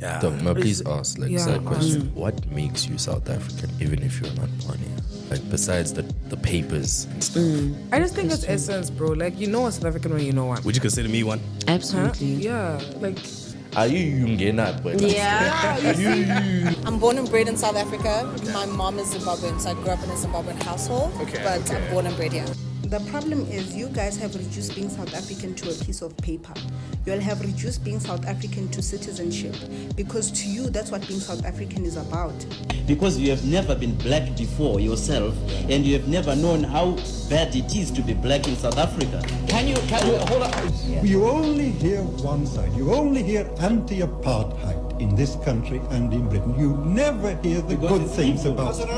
Yeah. Please ask, side question. What makes you South African, even if you're not born here? Besides the papers and stuff. I just think it's essence, bro. You know a South African when you know one. Would you consider me one? Absolutely. Yeah, Are you Yungena? Yeah. I'm born and bred in South Africa. My mom is Zimbabwean, so I grew up in a Zimbabwean household. But I'm born and bred here. The problem is you guys have reduced being South African to a piece of paper. You'll have reduced being South African to citizenship, because to you, that's what being South African is about. Because you have never been black before yourself, and you have never known how bad it is to be black in South Africa. Can you hold on? You only hear one side. You only hear anti-apartheid in this country and in Britain. You never hear the good things about it.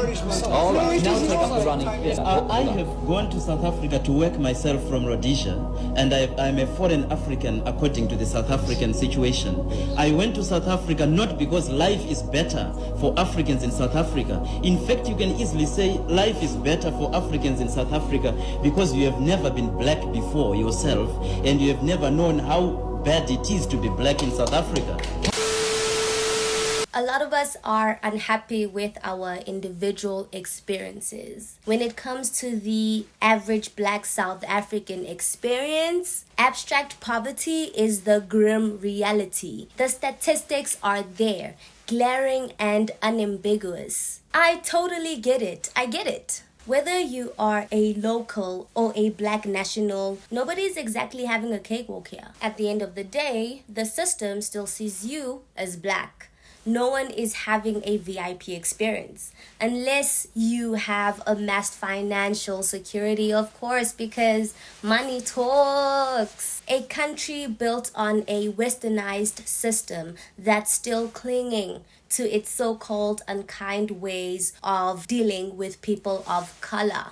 All right, now take up the running. I have gone to South Africa to work myself from Rhodesia, and I'm a foreign African according to the South African situation. I went to South Africa not because life is better for Africans in South Africa. In fact, you can easily say life is better for Africans in South Africa because you have never been black before yourself, and you have never known how bad it is to be black in South Africa. A lot of us are unhappy with our individual experiences. When it comes to the average Black South African experience, abstract poverty is the grim reality. The statistics are there, glaring and unambiguous. I totally get it. I get it. Whether you are a local or a Black national, nobody's exactly having a cakewalk here. At the end of the day, the system still sees you as Black. No one is having a VIP experience unless you have amassed financial security, of course, because money talks. A country built on a westernized system that's still clinging to its so-called unkind ways of dealing with people of color.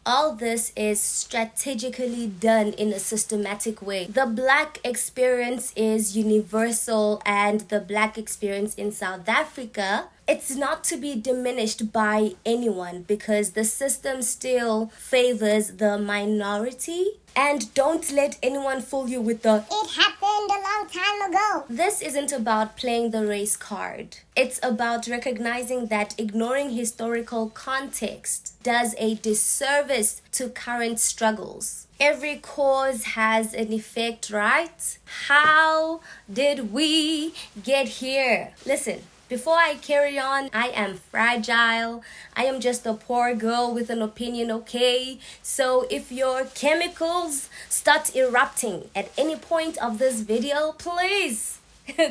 All this is strategically done in a systematic way. The Black experience is universal, and the Black experience in South Africa, it's not to be diminished by anyone because the system still favors the minority. And don't let anyone fool you with the "it happened a long time ago." This isn't about playing the race card. It's about recognizing that ignoring historical context does a disservice to current struggles. Every cause has an effect, right? How did we get here? Listen. Before I carry on, I am fragile. I am just a poor girl with an opinion, okay? So if your chemicals start erupting at any point of this video, please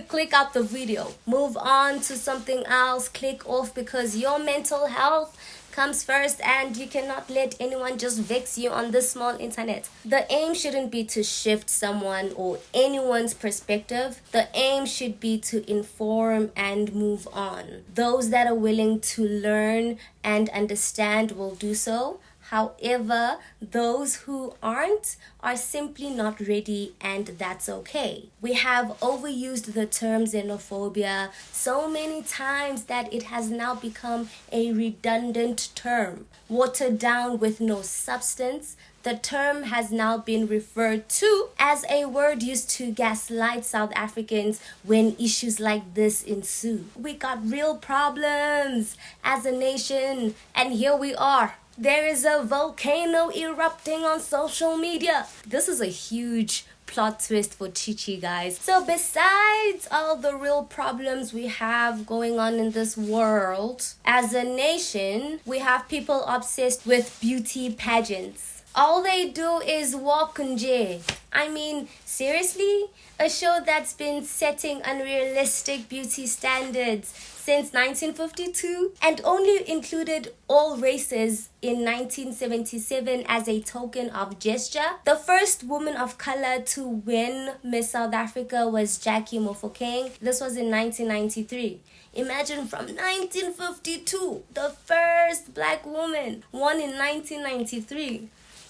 click out the video. Move on to something else. Click off because your mental health comes first, and you cannot let anyone just vex you on this small internet. The aim shouldn't be to shift someone or anyone's perspective. The aim should be to inform and move on. Those that are willing to learn and understand will do so. However, those who aren't are simply not ready, and that's okay. We have overused the term xenophobia so many times that it has now become a redundant term. Watered down with no substance, the term has now been referred to as a word used to gaslight South Africans when issues like this ensue. We got real problems as a nation, and here we are. There is a volcano erupting on social media. This is a huge plot twist for Chichi, guys. So besides all the real problems we have going on in this world, as a nation, we have people obsessed with beauty pageants. All they do is walk nje. I mean, seriously? A show that's been setting unrealistic beauty standards since 1952 and only included all races in 1977 as a token of gesture. The first woman of color to win Miss South Africa was Jackie Mofokeng. This was in 1993. Imagine from 1952, the first Black woman won in 1993.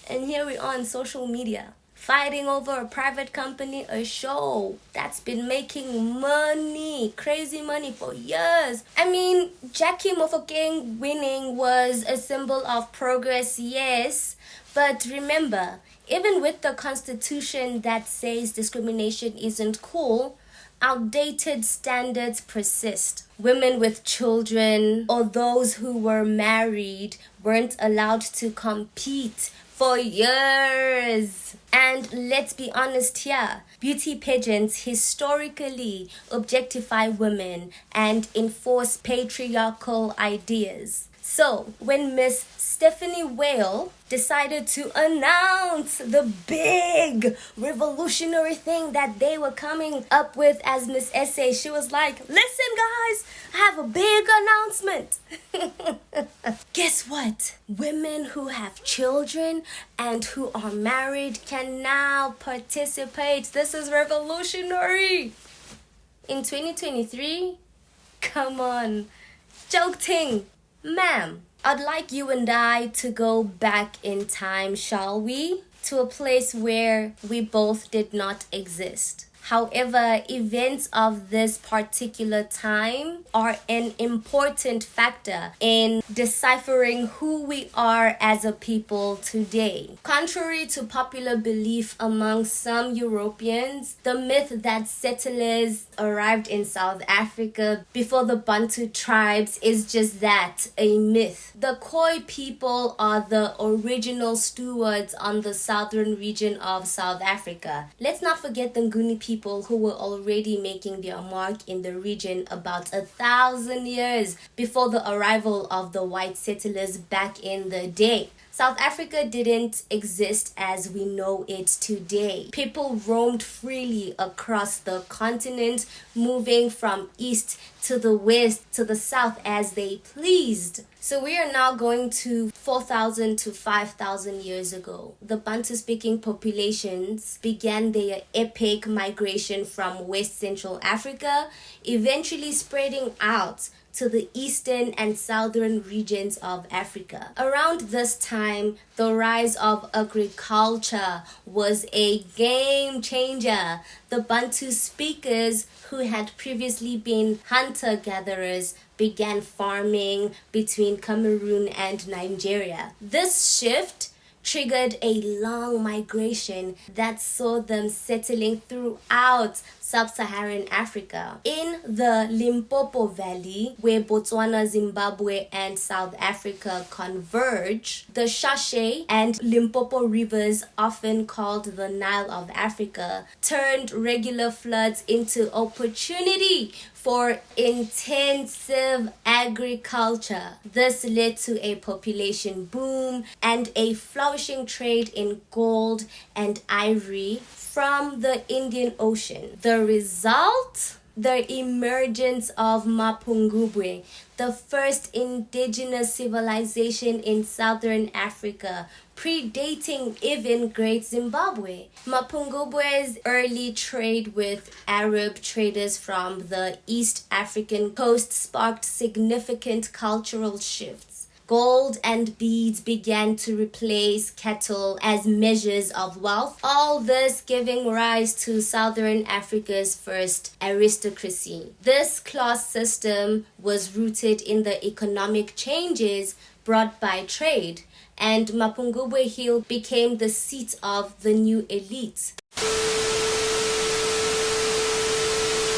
And here we are on social media, fighting over a private company, a show that's been making money, crazy money for years. I mean, Jackie Mofokeng winning was a symbol of progress, yes. But remember, even with the constitution that says discrimination isn't cool, outdated standards persist. Women with children or those who were married weren't allowed to compete for years. And let's be honest here, beauty pageants historically objectify women and enforce patriarchal ideas. So, when Miss Stephanie Whale decided to announce the big revolutionary thing that they were coming up with as Miss SA, she was like, listen guys, I have a big announcement. Guess what? Women who have children and who are married can now participate. This is revolutionary. In 2023, come on, joking. Ma'am, I'd like you and I to go back in time, shall we? To a place where we both did not exist. However, events of this particular time are an important factor in deciphering who we are as a people today. Contrary to popular belief among some Europeans, the myth that settlers arrived in South Africa before the Bantu tribes is just that, a myth. The Khoi people are the original stewards on the southern region of South Africa. Let's not forget the Nguni people who were already making their mark in the region about 1,000 years before the arrival of the white settlers back in the day. South Africa didn't exist as we know it today. People roamed freely across the continent, moving from east to the west to the south as they pleased. So we are now going to 4,000 to 5,000 years ago. The Bantu-speaking populations began their epic migration from West Central Africa, eventually spreading out to the eastern and southern regions of Africa. Around this time, the rise of agriculture was a game changer. The Bantu speakers, who had previously been hunter-gatherers, began farming between Cameroon and Nigeria. This shift triggered a long migration that saw them settling throughout sub-Saharan Africa. In the Limpopo Valley, where Botswana, Zimbabwe, and South Africa converge, the Shashe and Limpopo rivers, often called the Nile of Africa, turned regular floods into opportunity for intensive agriculture. This led to a population boom and a flourishing trade in gold and ivory from the Indian Ocean. The result? The emergence of Mapungubwe, the first indigenous civilization in southern Africa, predating even Great Zimbabwe. Mapungubwe's early trade with Arab traders from the East African coast sparked significant cultural shifts. Gold and beads began to replace cattle as measures of wealth, all this giving rise to Southern Africa's first aristocracy. This class system was rooted in the economic changes brought by trade, and Mapungubwe Hill became the seat of the new elite.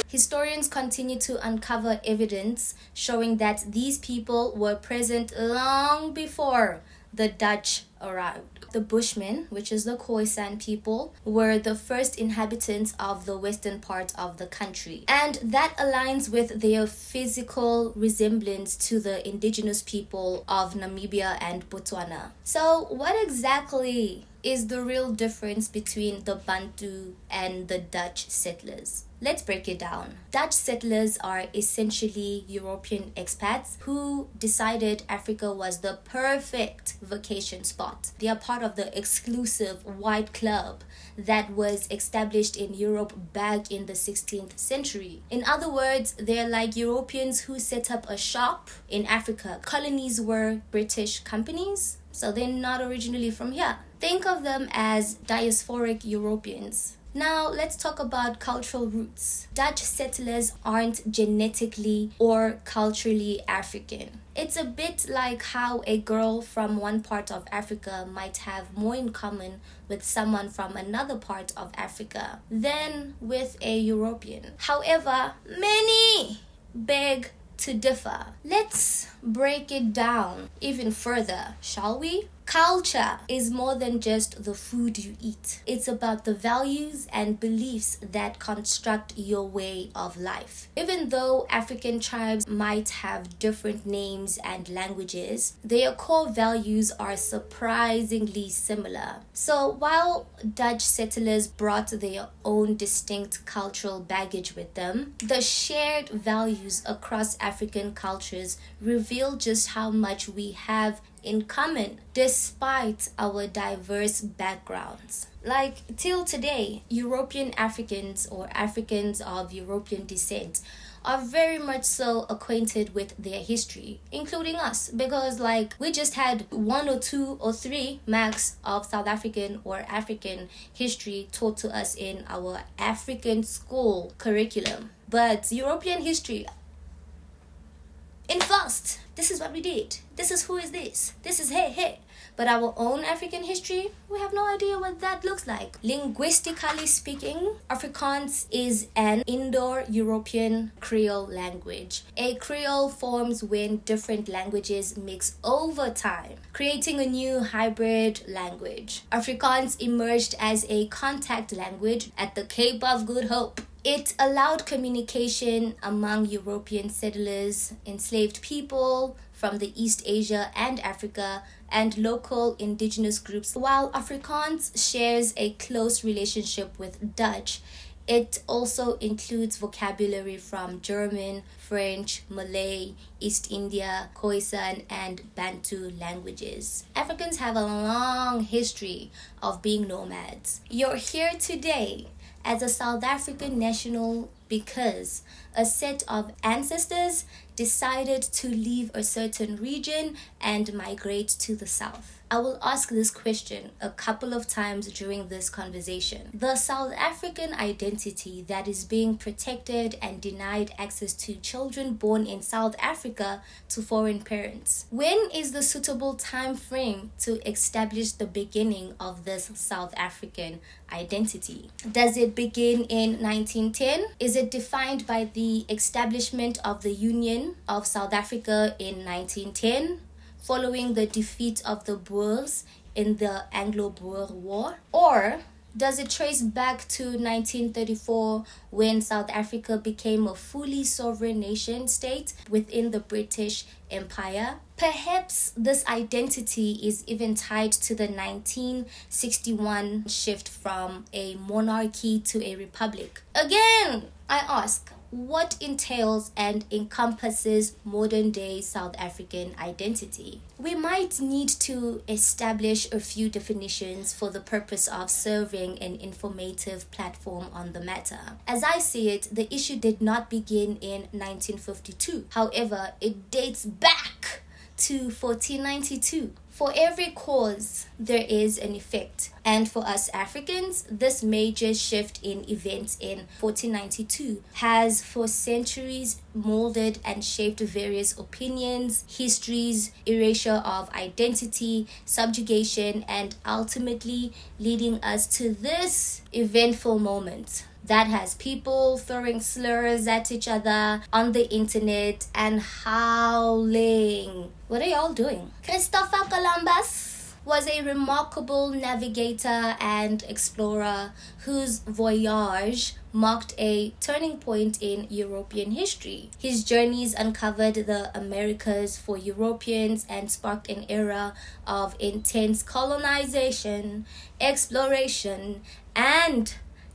Historians continue to uncover evidence showing that these people were present long before the Dutch arrived. The Bushmen, which is the Khoisan people, were the first inhabitants of the western part of the country. And that aligns with their physical resemblance to the indigenous people of Namibia and Botswana. So what exactly is the real difference between the Bantu and the Dutch settlers? Let's break it down. Dutch settlers are essentially European expats who decided Africa was the perfect vacation spot. They are part of the exclusive white club that was established in Europe back in the 16th century. In other words, they're like Europeans who set up a shop in Africa. Colonies were British companies, so they're not originally from here. Think of them as diasporic Europeans. Now, let's talk about cultural roots. Dutch settlers aren't genetically or culturally African. It's a bit like how a girl from one part of Africa might have more in common with someone from another part of Africa than with a European. However, many beg to differ. Let's break it down even further, shall we? Culture is more than just the food you eat. It's about the values and beliefs that construct your way of life. Even though African tribes might have different names and languages, their core values are surprisingly similar. So while Dutch settlers brought their own distinct cultural baggage with them, the shared values across African cultures reveal just how much we have in common despite our diverse backgrounds. Like till today, European Africans or Africans of European descent are very much so acquainted with their history, including us, because like we just had 1 or 2 or 3 max of South African or African history taught to us in our African school curriculum. But European history, in first, this is what we did. This is who is this. This is hey. But our own African history, we have no idea what that looks like. Linguistically speaking, Afrikaans is an Indo-European Creole language. A Creole forms when different languages mix over time, creating a new hybrid language. Afrikaans emerged as a contact language at the Cape of Good Hope. It allowed communication among European settlers, enslaved people from the East Asia and Africa, and local indigenous groups. While Afrikaans shares a close relationship with Dutch, it also includes vocabulary from German, French, Malay, East India, Khoisan, and Bantu languages. Africans have a long history of being nomads. You're here today as a South African national because a set of ancestors decided to leave a certain region and migrate to the south. I will ask this question a couple of times during this conversation. The South African identity that is being protected and denied access to children born in South Africa to foreign parents. When is the suitable time frame to establish the beginning of this South African identity? Does it begin in 1910? Is it defined by the establishment of the Union of South Africa in 1910? Following the defeat of the Boers in the Anglo-Boer War? Or does it trace back to 1934 when South Africa became a fully sovereign nation state within the British Empire? Perhaps this identity is even tied to the 1961 shift from a monarchy to a republic. Again, I ask, what entails and encompasses modern-day South African identity? We might need to establish a few definitions for the purpose of serving an informative platform on the matter. As I see it, the issue did not begin in 1952. However, it dates back to 1492. For every cause, there is an effect. And for us Africans, this major shift in events in 1492 has for centuries molded and shaped various opinions, histories, erasure of identity, subjugation, and ultimately leading us to this eventful moment that has people throwing slurs at each other on the internet and howling. What are y'all doing? Christopher Columbus was a remarkable navigator and explorer whose voyage marked a turning point in European history. His journeys uncovered the Americas for Europeans and sparked an era of intense colonization, exploration, and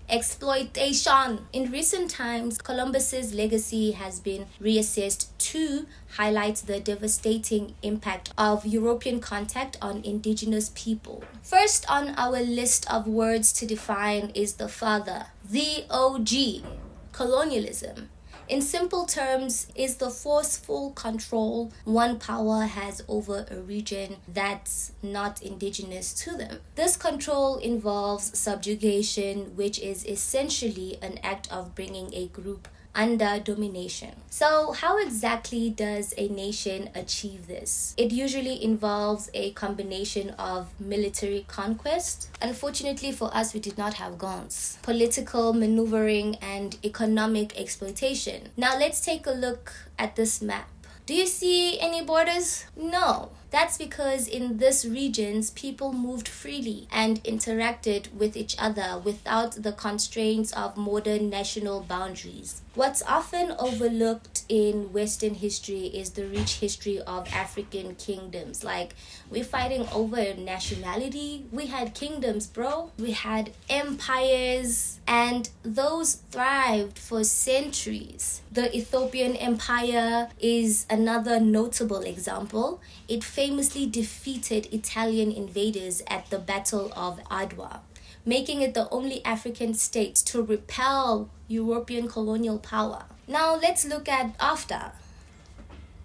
exploitation. In recent times, Columbus's legacy has been reassessed to highlight the devastating impact of European contact on indigenous people. First on our list of words to define is the father, the OG, colonialism. In simple terms, is the forceful control one power has over a region that's not indigenous to them. This control involves subjugation, which is essentially an act of bringing a group under domination. So how exactly does a nation achieve this? It usually involves a combination of military conquest. Unfortunately for us, we did not have guns. Political maneuvering and economic exploitation. Now let's take a look at this map. Do you see any borders? No. That's because in these regions, people moved freely and interacted with each other without the constraints of modern national boundaries. What's often overlooked in Western history is the rich history of African kingdoms. Like, we're fighting over nationality. We had kingdoms, bro. We had empires, and those thrived for centuries. The Ethiopian Empire is another notable example. It famously defeated Italian invaders at the Battle of Adwa, making it the only African state to repel European colonial power. Now let's look at after.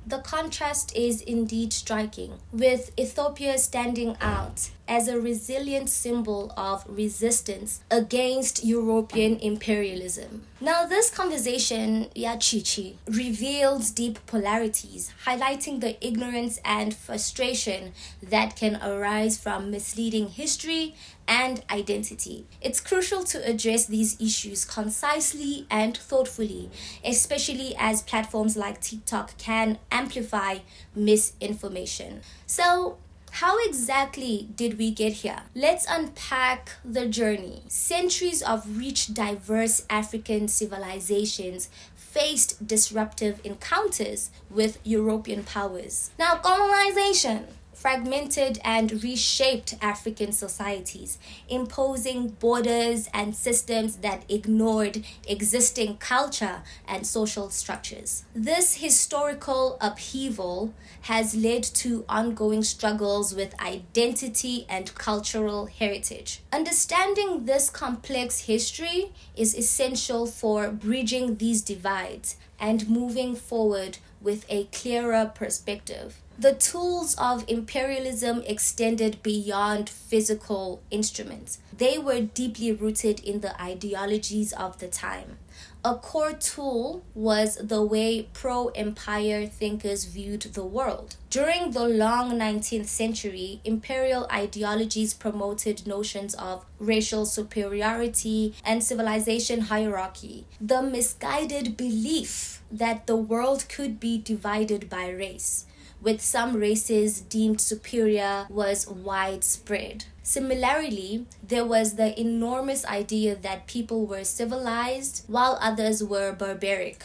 The contrast is indeed striking, with Ethiopia standing out as a resilient symbol of resistance against European imperialism. Now, this conversation, Chichi, reveals deep polarities, highlighting the ignorance and frustration that can arise from misleading history and identity. It's crucial to address these issues concisely and thoughtfully, especially as platforms like TikTok can amplify misinformation. So, how exactly did we get here? Let's unpack the journey. Centuries of rich, diverse African civilizations faced disruptive encounters with European powers. Now, colonization fragmented and reshaped African societies, imposing borders and systems that ignored existing culture and social structures. This historical upheaval has led to ongoing struggles with identity and cultural heritage. Understanding this complex history is essential for bridging these divides and moving forward with a clearer perspective. The tools of imperialism extended beyond physical instruments. They were deeply rooted in the ideologies of the time. A core tool was the way pro-empire thinkers viewed the world. During the long 19th century, imperial ideologies promoted notions of racial superiority and civilization hierarchy. The misguided belief that the world could be divided by race, with some races deemed superior, was widespread. Similarly, there was the enormous idea that people were civilized while others were barbaric.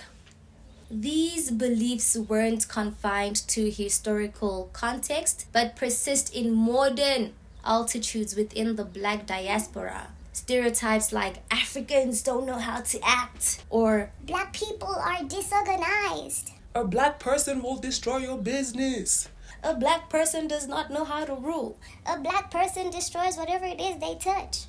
These beliefs weren't confined to historical context, but persist in modern altitudes within the Black diaspora. Stereotypes like Africans don't know how to act, or Black people are disorganized. A Black person will destroy your business. a Black person does not know how to rule. A Black person destroys whatever it is they touch.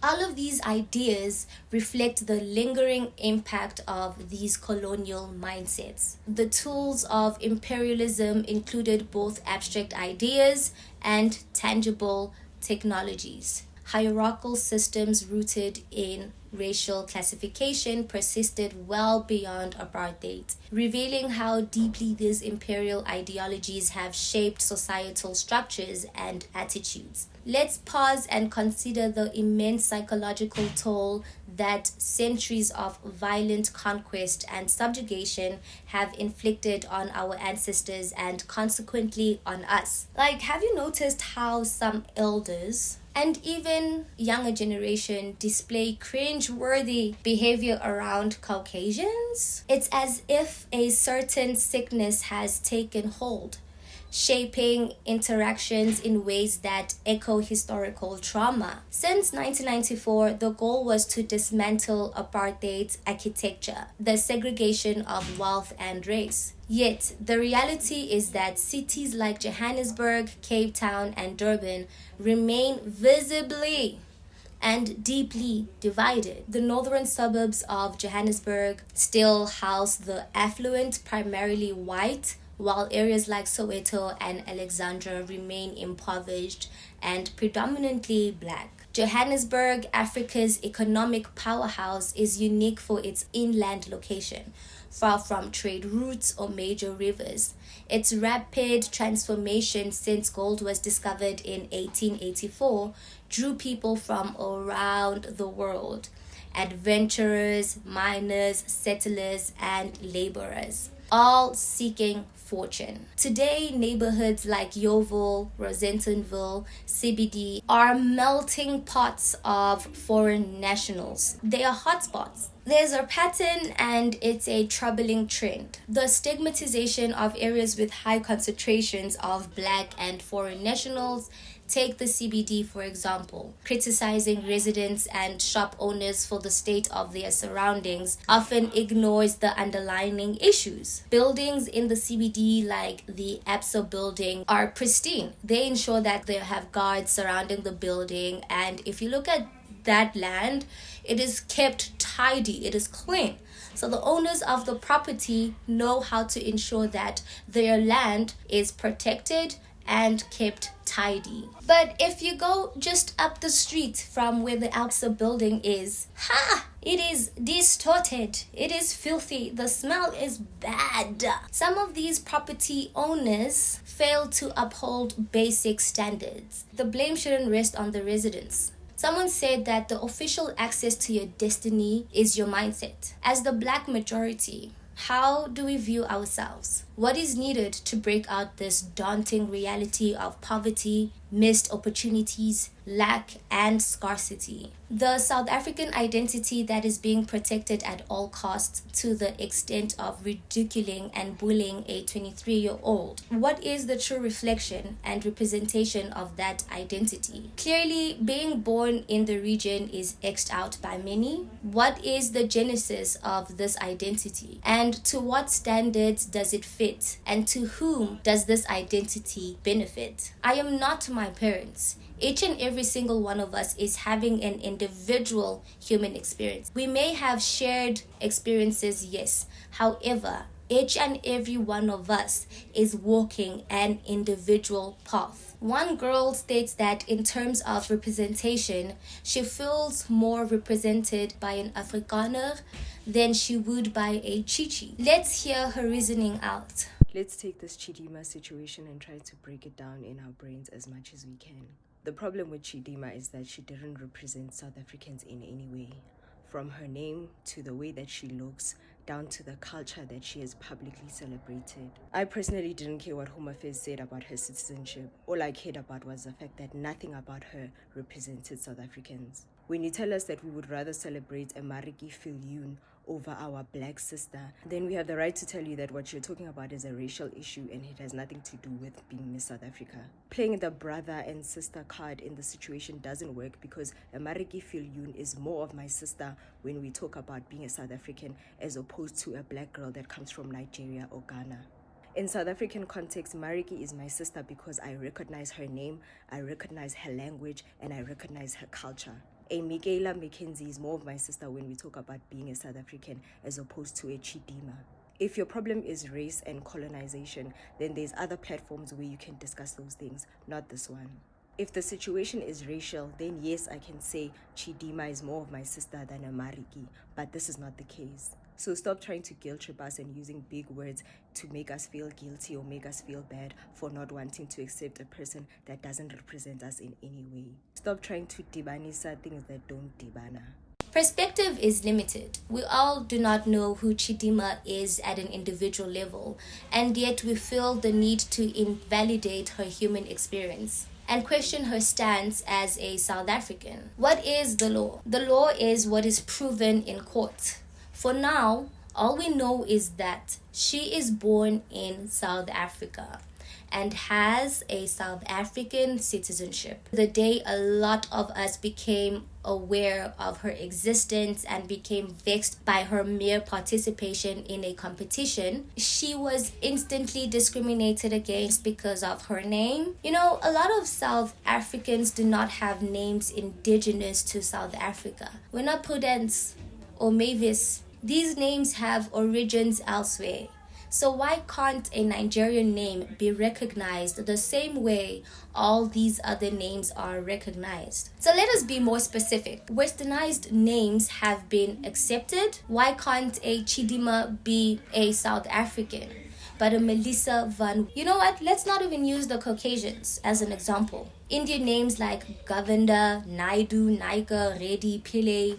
All of these ideas reflect the lingering impact of these colonial mindsets. The tools of imperialism included both abstract ideas and tangible technologies. Hierarchical systems rooted in racial classification persisted well beyond apartheid, revealing how deeply these imperial ideologies have shaped societal structures and attitudes. Let's pause and consider the immense psychological toll that centuries of violent conquest and subjugation have inflicted on our ancestors and consequently on us. Like, have you noticed how some elders and even younger generation display cringe-worthy behavior around Caucasians? It's as if a certain sickness has taken hold, shaping interactions in ways that echo historical trauma. Since 1994, the goal was to dismantle apartheid's architecture, the segregation of wealth and race. Yet, the reality is that cities like Johannesburg, Cape Town, and Durban remain visibly and deeply divided. The northern suburbs of Johannesburg still house the affluent, primarily white, while areas like Soweto and Alexandra remain impoverished and predominantly black. Johannesburg, Africa's economic powerhouse, is unique for its inland location, far from trade routes or major rivers. Its rapid transformation since gold was discovered in 1884 drew people from around the world: adventurers, miners, settlers, and laborers, all seeking fortune. Today, neighborhoods like Yeoville, Rosentonville, CBD are melting pots of foreign nationals. They are hotspots. There's a pattern, and it's a troubling trend. The stigmatization of areas with high concentrations of black and foreign nationals. Take the CBD, for example. Criticizing residents and shop owners for the state of their surroundings often ignores the underlying issues. Buildings in the CBD, like the APSA building, are pristine. They ensure that they have guards surrounding the building, and if you look at that land, it is kept tidy, it is clean. So the owners of the property know how to ensure that their land is protected and kept tidy. But if you go just up the street from where the APSA building is, it is distorted, it is filthy, the smell is bad. Some of these property owners fail to uphold basic standards. The blame shouldn't rest on the residents. Someone said that the official access to your destiny is your mindset. As the black majority, how do we view ourselves? What is needed to break out this daunting reality of poverty, missed opportunities, lack, and scarcity? The South African identity that is being protected at all costs, to the extent of ridiculing and bullying a 23-year-old. What is the true reflection and representation of that identity? Clearly, being born in the region is X'd out by many. What is the genesis of this identity? And to what standards does it fit? And to whom does this identity benefit? I am not my parents. Each and every single one of us is having an individual human experience. We may have shared experiences, yes. However, each and every one of us is walking an individual path. One girl states that in terms of representation, she feels more represented by an Afrikaner than she would by a Chichi. Let's hear her reasoning out. Let's take this Chidimma situation and try to break it down in our brains as much as we can. The problem with Chidimma is that she didn't represent South Africans in any way. From her name to the way that she looks, down to the culture that she has publicly celebrated. I personally didn't care what Home Affairs said about her citizenship. All I cared about was the fact that nothing about her represented South Africans. When you tell us that we would rather celebrate a Mariki Viljoen over our black sister, then we have the right to tell you that what you're talking about is a racial issue and it has nothing to do with being Miss South Africa. Playing the brother and sister card in the situation doesn't work, because a Mariki Viljoen is more of my sister when we talk about being a South African as opposed to a black girl that comes from Nigeria or Ghana. In South African context, Mariki is my sister because I recognize her name, I recognize her language, and I recognize her culture. A Michaela Mackenzie is more of my sister when we talk about being a South African as opposed to a Chidimma. If your problem is race and colonization, then there's other platforms where you can discuss those things, not this one. If the situation is racial, then yes, I can say Chidimma is more of my sister than a Mariki, but this is not the case. So stop trying to guilt trip us and using big words to make us feel guilty or make us feel bad for not wanting to accept a person that doesn't represent us in any way. Stop trying to dibanisa things that don't dibana. Perspective is limited. We all do not know who Chidimma is at an individual level, and yet we feel the need to invalidate her human experience and question her stance as a South African. What is the law? The law is what is proven in court. For now, all we know is that she is born in South Africa, and has a South African citizenship. The day a lot of us became aware of her existence and became vexed by her mere participation in a competition, she was instantly discriminated against because of her name. You know, a lot of South Africans do not have names indigenous to South Africa. We're not Prudence or Mavis. These names have origins elsewhere. So why can't a Nigerian name be recognized the same way all these other names are recognized? So let us be more specific. Westernized names have been accepted. Why can't a Chidimma be a South African? But a Melissa Van... You know what? Let's not even use the Caucasians as an example. Indian names like Govinda, Naidu, Naika, Reddy, Pillay,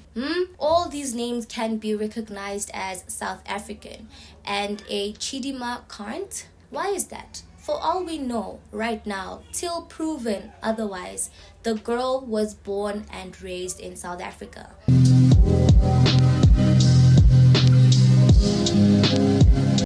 all these names can be recognized as South African. And a Chidimma can't? Why is that? For all we know right now, till proven otherwise, the girl was born and raised in South Africa.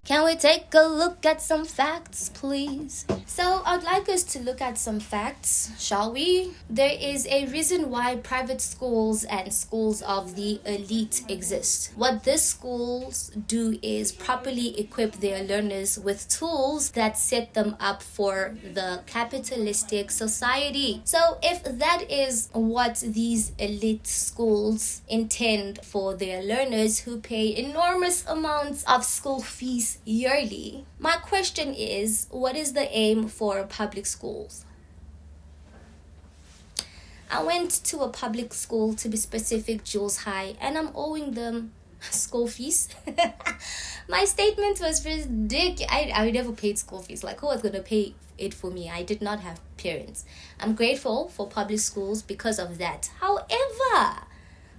Can we take a look at some facts, please? So I'd like us to look at some facts, shall we? There is a reason why private schools and schools of the elite exist. What these schools do is properly equip their learners with tools that set them up for the capitalistic society. So if that is what these elite schools intend for their learners who pay enormous amounts of school fees yearly, my question is, what is the aim for public schools? I went to a public school, to be specific, Jules High, and I'm owing them school fees. My statement was ridiculous. I never paid school fees. Like, who was going to pay it for me? I did not have parents. I'm grateful for public schools because of that. However,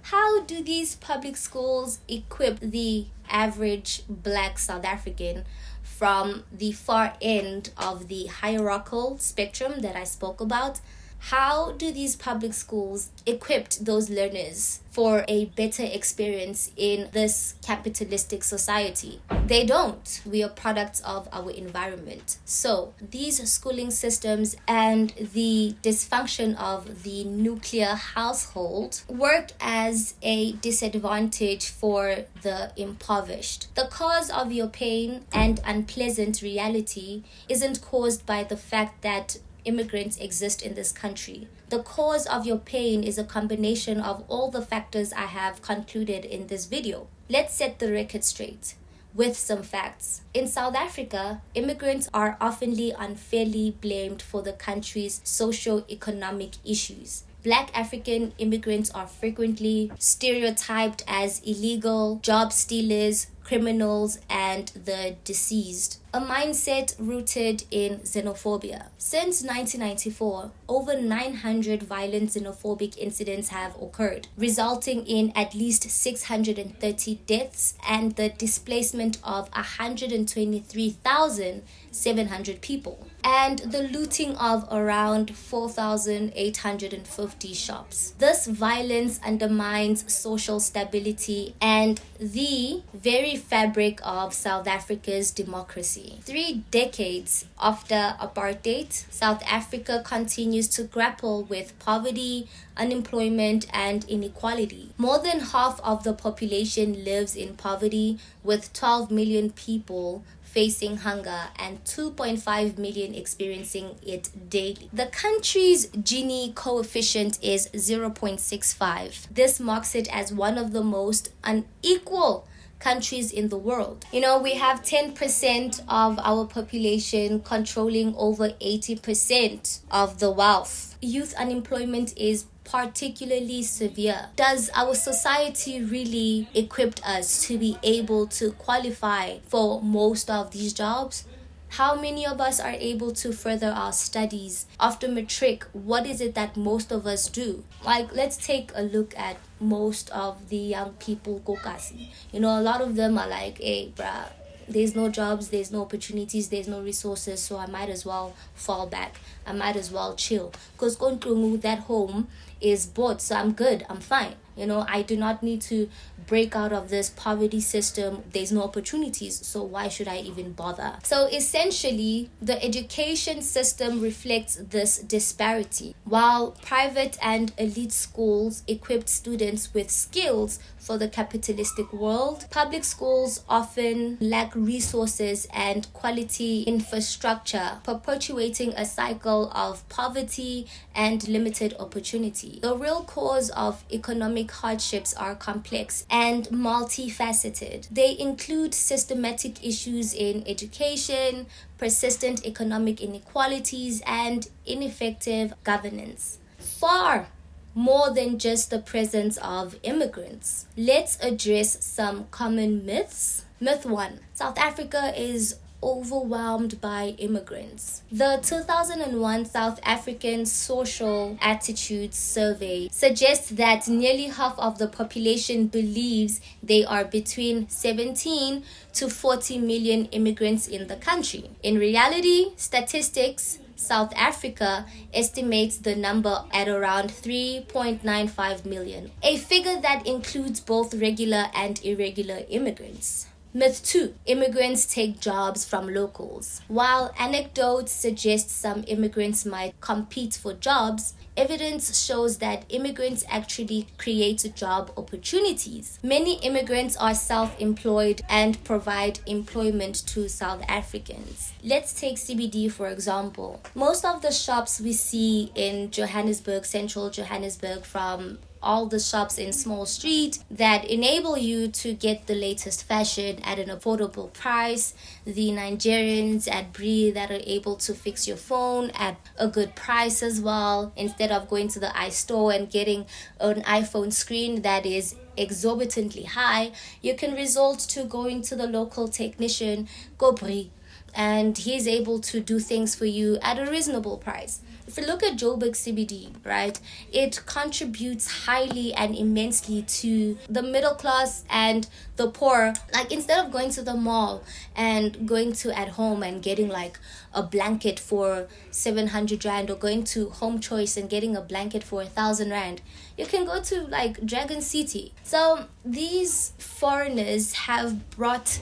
how do these public schools equip the average black South African from the far end of the hierarchical spectrum that I spoke about? How do these public schools equip those learners for a better experience in this capitalistic society? They don't. We are products of our environment. So these schooling systems and the dysfunction of the nuclear household work as a disadvantage for the impoverished. The cause of your pain and unpleasant reality isn't caused by the fact that immigrants exist in this country. The cause of your pain is a combination of all the factors I have concluded in this video. Let's set the record straight with some facts. In South Africa, immigrants are oftenly unfairly blamed for the country's socio-economic issues. Black African immigrants are frequently stereotyped as illegal, job stealers, criminals, and the deceased. A mindset rooted in xenophobia. Since 1994, over 900 violent xenophobic incidents have occurred, resulting in at least 630 deaths and the displacement of 123,700 people, and the looting of around 4,850 shops. This violence undermines social stability and the very fabric of South Africa's democracy. 3 decades after apartheid, South Africa continues to grapple with poverty, unemployment, and inequality. More than half of the population lives in poverty, with 12 million people facing hunger and 2.5 million experiencing it daily. The country's Gini coefficient is 0.65. This marks it as one of the most unequal countries in the world. You know, we have 10% of our population controlling over 80% of the wealth. Youth unemployment is particularly severe. Does our society really equip us to be able to qualify for most of these jobs? How many of us are able to further our studies after matric? What is it that most of us do? Like, let's take a look at most of the young people kokasi. You know, a lot of them are like, hey, bruh, there's no jobs, there's no opportunities, there's no resources, so I might as well fall back. I might as well chill. Because that home is bought, so I'm good, I'm fine. I do not need to break out of this poverty system. There's no opportunities, so why should I even bother? So essentially, the education system reflects this disparity. While private and elite schools equipped students with skills for the capitalistic world, public schools often lack resources and quality infrastructure, perpetuating a cycle of poverty and limited opportunity. The real cause of economic hardships are complex and multifaceted. They include systematic issues in education, persistent economic inequalities, and ineffective governance. Far more than just the presence of immigrants. Let's address some common myths. Myth 1. South Africa is overwhelmed by immigrants. The 2001 South African Social Attitudes Survey suggests that nearly half of the population believes there are between 17 to 40 million immigrants in the country. In reality, statistics South Africa estimates the number at around 3.95 million, a figure that includes both regular and irregular immigrants. Myth 2. Immigrants take jobs from locals. While anecdotes suggest some immigrants might compete for jobs, evidence shows that immigrants actually create job opportunities. Many immigrants are self-employed and provide employment to South Africans. Let's take CBD for example. Most of the shops we see in Johannesburg, central Johannesburg, from all the shops in small street that enable you to get the latest fashion at an affordable price, the Nigerians at Bree that are able to fix your phone at a good price as well, instead of going to the iStore and getting an iPhone screen that is exorbitantly high, you can resort to going to the local technician, go Bree, and he's able to do things for you at a reasonable price. If you look at Joburg CBD, right, it contributes highly and immensely to the middle class and the poor. Like, instead of going to the mall and going to at home and getting like a blanket for 700 rand, or going to Home Choice and getting a blanket for 1,000 rand, you can go to like Dragon City. So these foreigners have brought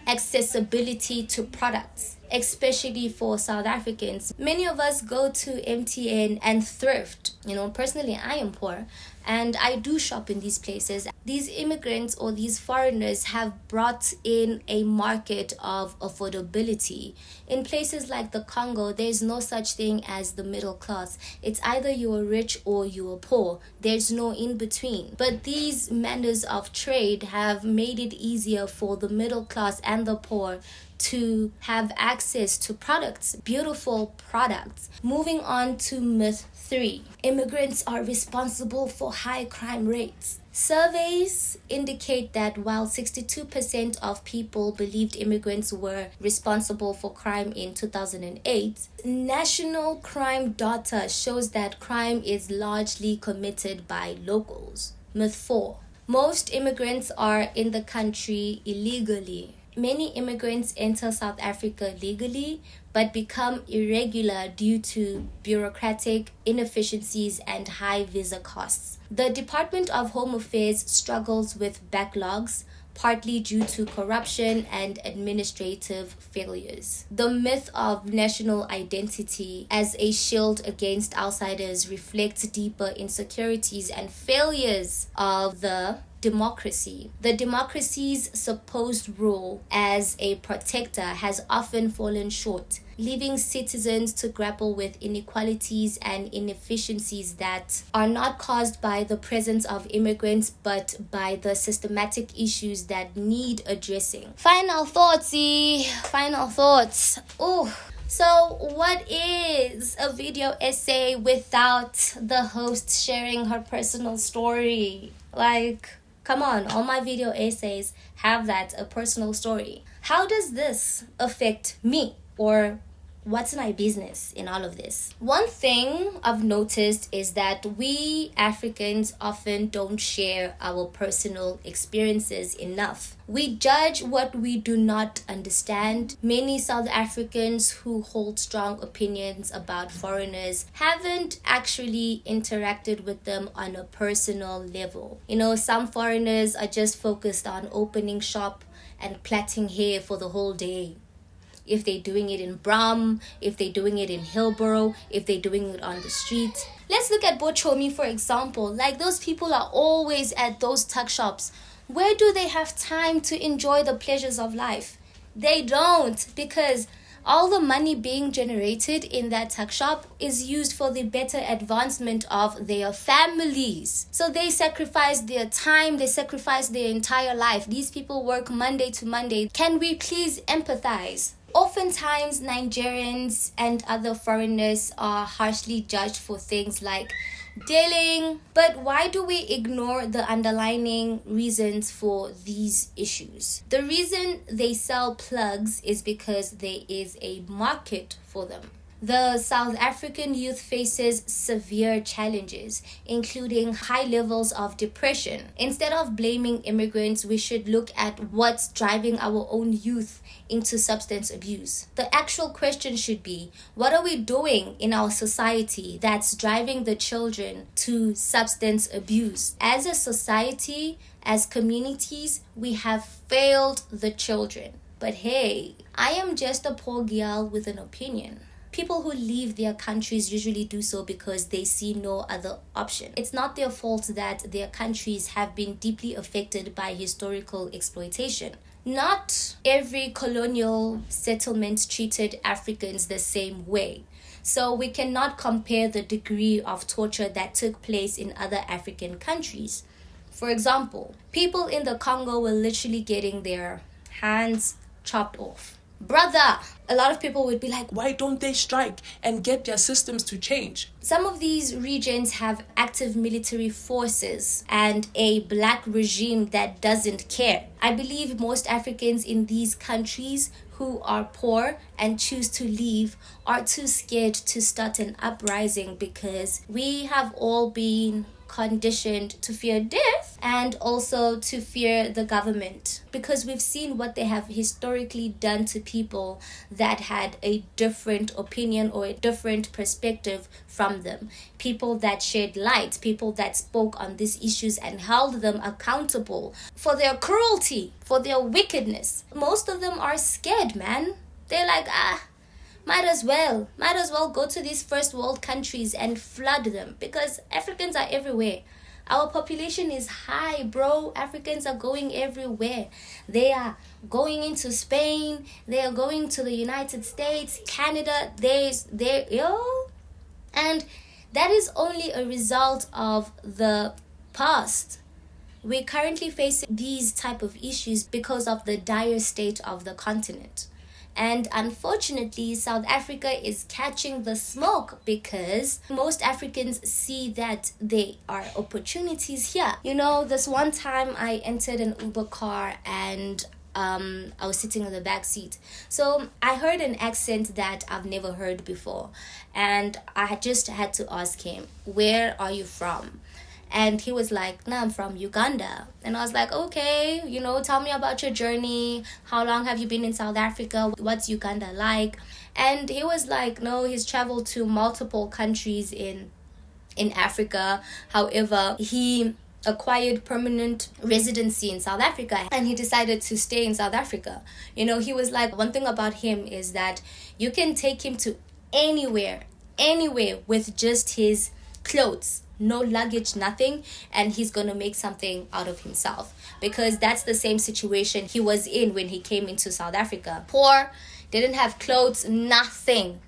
accessibility to products, especially for South Africans. Many of us go to MTN and thrift. Personally, I am poor and I do shop in these places. These immigrants or these foreigners have brought in a market of affordability. In places like the Congo, there's no such thing as the middle class. It's either you're rich or you're poor. There's no in between. But these manners of trade have made it easier for the middle class and the poor to have access to products, beautiful products. Moving on to myth 3. Immigrants are responsible for high crime rates. Surveys indicate that while 62% of people believed immigrants were responsible for crime in 2008, national crime data shows that crime is largely committed by locals. Myth 4. Most immigrants are in the country illegally. Many immigrants enter South Africa legally but become irregular due to bureaucratic inefficiencies and high visa costs. The Department of Home Affairs struggles with backlogs, partly due to corruption and administrative failures. The myth of national identity as a shield against outsiders reflects deeper insecurities and failures of the democracy. The democracy's supposed role as a protector has often fallen short, leaving citizens to grapple with inequalities and inefficiencies that are not caused by the presence of immigrants but by the systematic issues that need addressing. Final thoughts. So what is a video essay without the host sharing her personal story? Come on, all my video essays have a personal story. How does this affect me or what's my business in all of this? One thing I've noticed is that we Africans often don't share our personal experiences enough. We judge what we do not understand. Many South Africans who hold strong opinions about foreigners haven't actually interacted with them on a personal level. You know, some foreigners are just focused on opening shop and plaiting hair for the whole day. If they're doing it in Brum, if they're doing it in Hillborough, if they're doing it on the street. Let's look at Bochomi, for example. Like, those people are always at those tuck shops. Where do they have time to enjoy the pleasures of life? They don't, because all the money being generated in that tuck shop is used for the better advancement of their families. So they sacrifice their time, they sacrifice their entire life. These people work Monday to Monday. Can we please empathize? Oftentimes, Nigerians and other foreigners are harshly judged for things like dealing. But why do we ignore the underlying reasons for these issues? The reason they sell plugs is because there is a market for them. The South African youth faces severe challenges, including high levels of depression. Instead of blaming immigrants, we should look at what's driving our own youth into substance abuse. The actual question should be, what are we doing in our society that's driving the children to substance abuse? As a society, as communities, we have failed the children. But hey, I am just a poor girl with an opinion. People who leave their countries usually do so because they see no other option. It's not their fault that their countries have been deeply affected by historical exploitation. Not every colonial settlement treated Africans the same way. So we cannot compare the degree of torture that took place in other African countries. For example, people in the Congo were literally getting their hands chopped off. Brother, a lot of people would be like, why don't they strike and get their systems to change? Some of these regions have active military forces and a black regime that doesn't care. I believe most Africans in these countries who are poor and choose to leave are too scared to start an uprising because we have all been conditioned to fear death and also to fear the government, because we've seen what they have historically done to people that had a different opinion or a different perspective from them. People that shed light, people that spoke on these issues and held them accountable for their cruelty, for their wickedness. Most of them are scared, man. They're like, might as well go to these first world countries and flood them, because Africans are everywhere. Our population is high, bro. Africans are going everywhere. They are going into Spain. They are going to the United States, Canada. And that is only a result of the past. We're currently facing these type of issues because of the dire state of the continent. And unfortunately, South Africa is catching the smoke because most Africans see that there are opportunities here. You know, this one time I entered an Uber car and I was sitting in the back seat. So I heard an accent that I've never heard before. And I just had to ask him, where are you from? And he was like, no, I'm from Uganda. And I was like, okay, tell me about your journey. How long have you been in South Africa? What's Uganda like? And he was like, no, he's traveled to multiple countries in Africa. However, he acquired permanent residency in South Africa and he decided to stay in South Africa. He was like, one thing about him is that you can take him to anywhere with just his clothes. No luggage, nothing, and he's gonna make something out of himself, because that's the same situation he was in when he came into South Africa. Poor, didn't have clothes, nothing.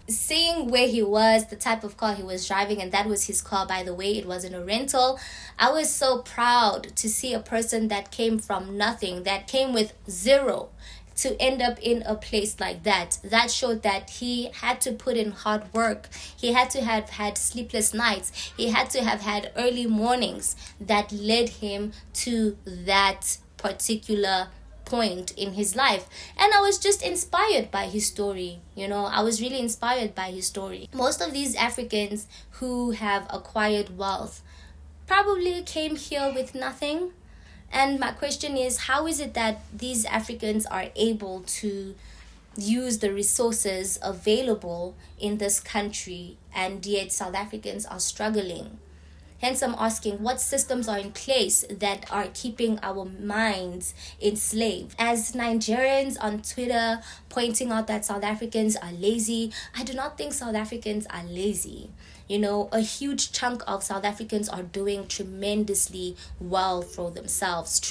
Seeing where he was, the type of car he was driving, and that was his car, by the way, it wasn't a rental. I was so proud to see a person that came from nothing, that came with zero, to end up in a place like that. That showed that he had to put in hard work. He had to have had sleepless nights. He had to have had early mornings that led him to that particular point in his life, and I was just inspired by his story. I was really inspired by his story. Most of these Africans who have acquired wealth probably came here with nothing, and my question is, how is it that these Africans are able to use the resources available in this country, and yet South Africans are struggling? Hence, I'm asking, what systems are in place that are keeping our minds enslaved? As Nigerians on Twitter pointing out that South Africans are lazy, I do not think South Africans are lazy. A huge chunk of South Africans are doing tremendously well for themselves.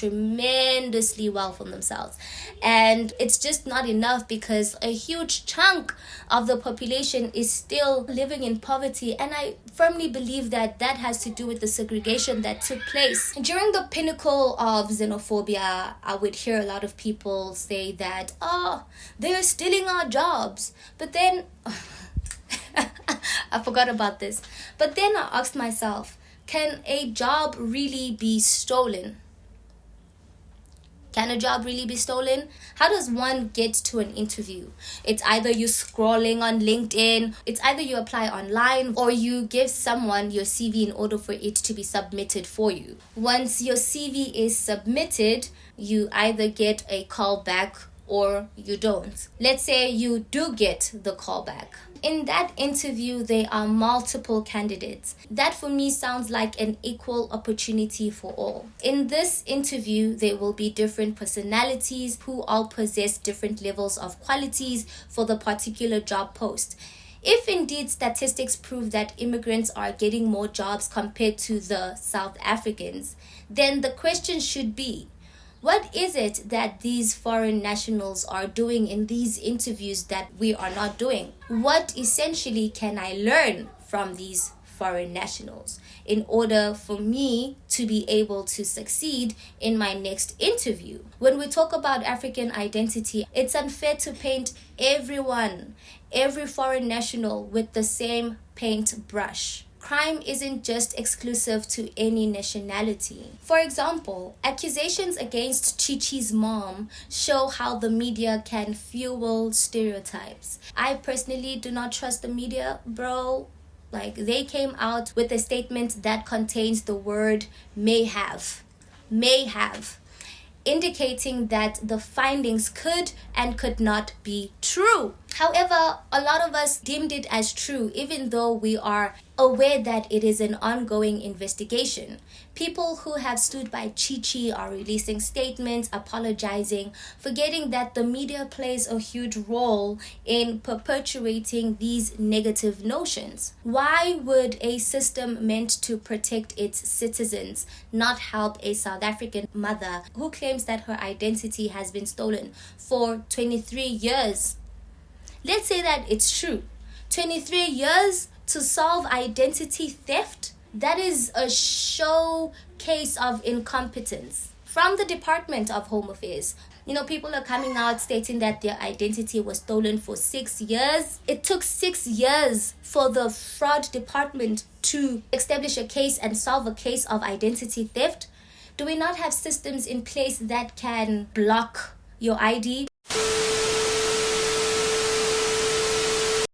And it's just not enough, because a huge chunk of the population is still living in poverty. And I firmly believe that has to do with the segregation that took place. During the pinnacle of xenophobia, I would hear a lot of people say that, they're stealing our jobs. But then... I forgot about this. But then I asked myself, can a job really be stolen? Can a job really be stolen? How does one get to an interview? It's either you scrolling on LinkedIn, it's either you apply online, or you give someone your CV in order for it to be submitted for you. Once your CV is submitted, you either get a call back or you don't. Let's say you do get the call back. In that interview, there are multiple candidates. That for me sounds like an equal opportunity for all. In this interview, there will be different personalities who all possess different levels of qualities for the particular job post. If indeed statistics prove that immigrants are getting more jobs compared to the South Africans, then the question should be, what is it that these foreign nationals are doing in these interviews that we are not doing? What essentially can I learn from these foreign nationals in order for me to be able to succeed in my next interview? When we talk about African identity, it's unfair to paint every foreign national with the same paintbrush. Crime isn't just exclusive to any nationality. For example, accusations against Chichi's mom show how the media can fuel stereotypes. I personally do not trust the media, bro. They came out with a statement that contains the word may have, indicating that the findings could and could not be true. However, a lot of us deemed it as true, even though we are aware that it is an ongoing investigation. People who have stood by Chichi are releasing statements, apologizing, forgetting that the media plays a huge role in perpetuating these negative notions. Why would a system meant to protect its citizens not help a South African mother who claims that her identity has been stolen for 23 years? Let's say that it's true. 23 years to solve identity theft? That is a showcase of incompetence. From the Department of Home Affairs, people are coming out stating that their identity was stolen for 6 years. It took 6 years for the fraud department to establish a case and solve a case of identity theft. Do we not have systems in place that can block your ID?